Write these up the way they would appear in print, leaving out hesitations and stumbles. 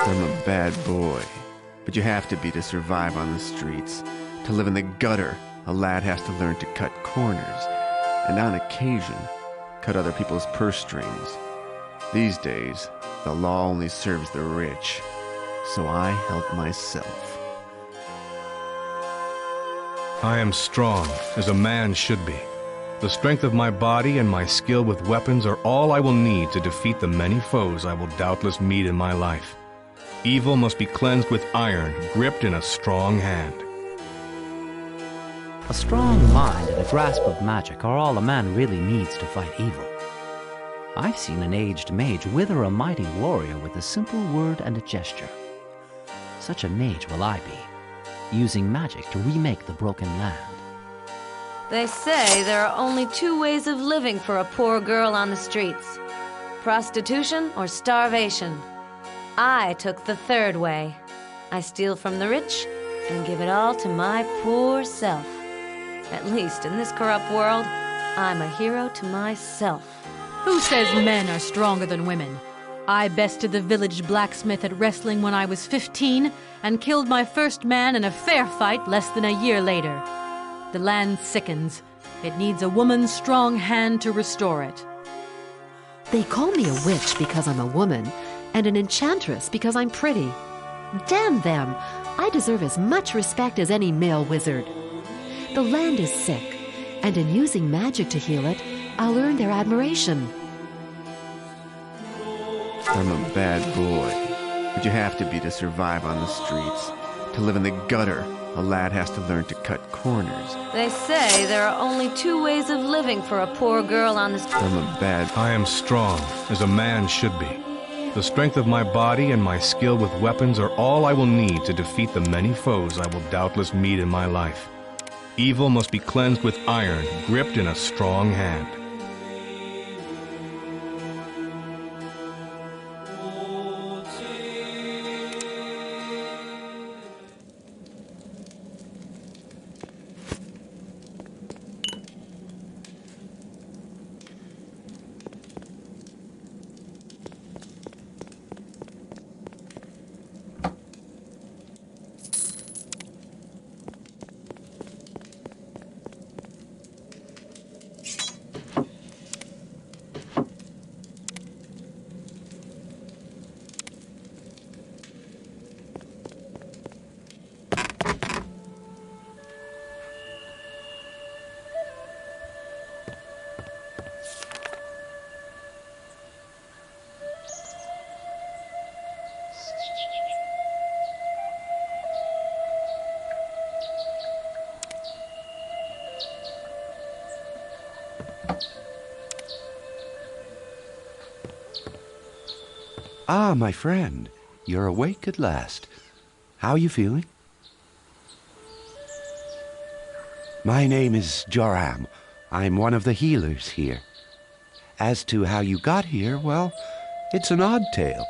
I'm a bad boy, but you have to be to survive on the streets. To live in the gutter, a lad has to learn to cut corners, and on occasion, cut other people's purse strings. These days, the law only serves the rich, so I help myself. I am strong, as a man should be. The strength of my body and my skill with weapons are all I will need to defeat the many foes I will doubtless meet in my life. Evil must be cleansed with iron, gripped in a strong hand. A strong mind and a grasp of magic are all a man really needs to fight evil. I've seen an aged mage wither a mighty warrior with a simple word and a gesture. Such a mage will I be, using magic to remake the broken land. They say there are only two ways of living for a poor girl on the streets: prostitution or starvation. I took the third way. I steal from the rich and give it all to my poor self. At least in this corrupt world, I'm a hero to myself. Who says men are stronger than women? I bested the village blacksmith at wrestling when I was 15 and killed my first man in a fair fight less than a year later. The land sickens. It needs a woman's strong hand to restore it. They call me a witch because I'm a woman, and an enchantress because I'm pretty. Damn them! I deserve as much respect as any male wizard. The land is sick, and in using magic to heal it, I'll earn their admiration. I'm a bad boy, but you have to be to survive on the streets. To live in the gutter, a lad has to learn to cut corners. They say there are only two ways of living for a poor girl on the streets. I am strong, as a man should be. The strength of my body and my skill with weapons are all I will need to defeat the many foes I will doubtless meet in my life. Evil must be cleansed with iron, gripped in a strong hand. Ah, my friend, you're awake at last. How are you feeling? My name is Joram. I'm one of the healers here. As to how you got here, well, it's an odd tale.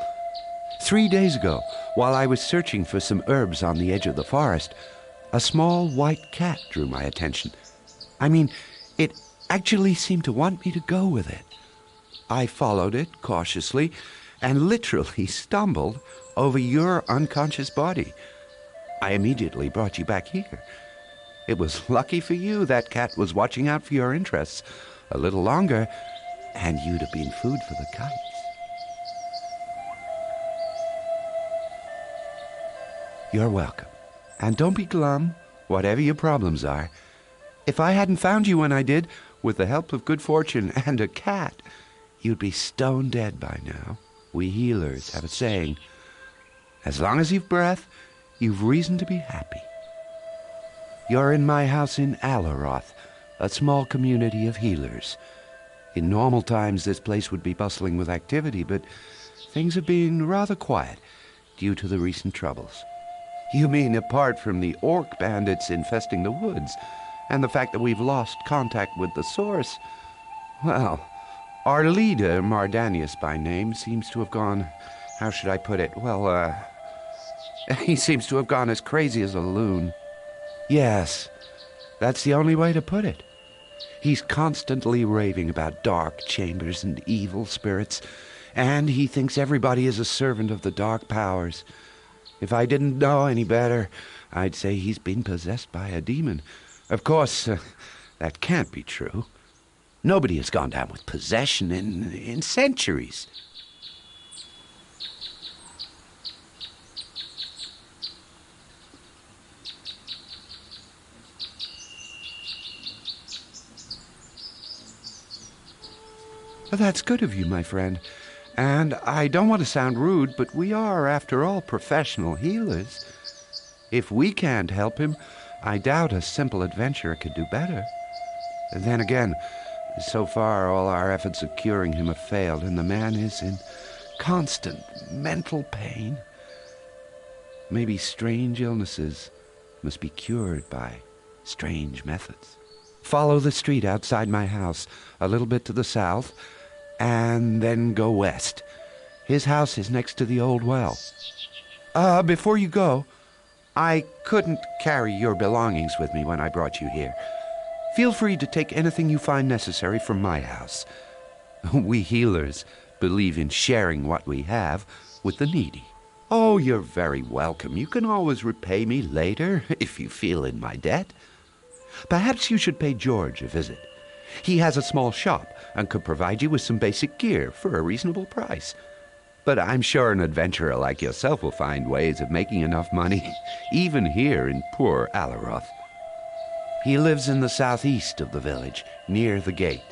3 days ago, while I was searching for some herbs on the edge of the forest, a small white cat drew my attention. I mean, it actually seemed to want me to go with it. I followed it cautiously and literally stumbled over your unconscious body. I immediately brought you back here. It was lucky for you that cat was watching out for your interests. A little longer, and you'd have been food for the kites. You're welcome. And don't be glum, whatever your problems are. If I hadn't found you when I did, with the help of good fortune and a cat, you'd be stone dead by now. We healers have a saying, as long as you've breath, you've reason to be happy. You're in my house in Alaroth, a small community of healers. In normal times, this place would be bustling with activity, but things have been rather quiet due to the recent troubles. You mean apart from the orc bandits infesting the woods and the fact that we've lost contact with the source? Well, our leader, Mardanius by name, seems to have gone, how should I put it? Well, he seems to have gone as crazy as a loon. Yes, that's the only way to put it. He's constantly raving about dark chambers and evil spirits, And he thinks everybody is a servant of the dark powers. If I didn't know any better, I'd say he's been possessed by a demon. Of course, that can't be true. Nobody has gone down with possession in centuries. Well, that's good of you, my friend. And I don't want to sound rude, but we are, after all, professional healers. If we can't help him, I doubt a simple adventurer could do better. And then again, so far all our efforts of curing him have failed, and the man is in constant mental pain. Maybe strange illnesses must be cured by strange methods. Follow the street outside my house, a little bit to the south, and then go west. His house is next to the old well. Before you go, I couldn't carry your belongings with me when I brought you here. Feel free to take anything you find necessary from my house. We healers believe in sharing what we have with the needy. Oh, you're very welcome. You can always repay me later if you feel in my debt. Perhaps you should pay George a visit. He has a small shop and could provide you with some basic gear for a reasonable price. But I'm sure an adventurer like yourself will find ways of making enough money, even here in poor Alaroth. He lives in the southeast of the village, near the gate.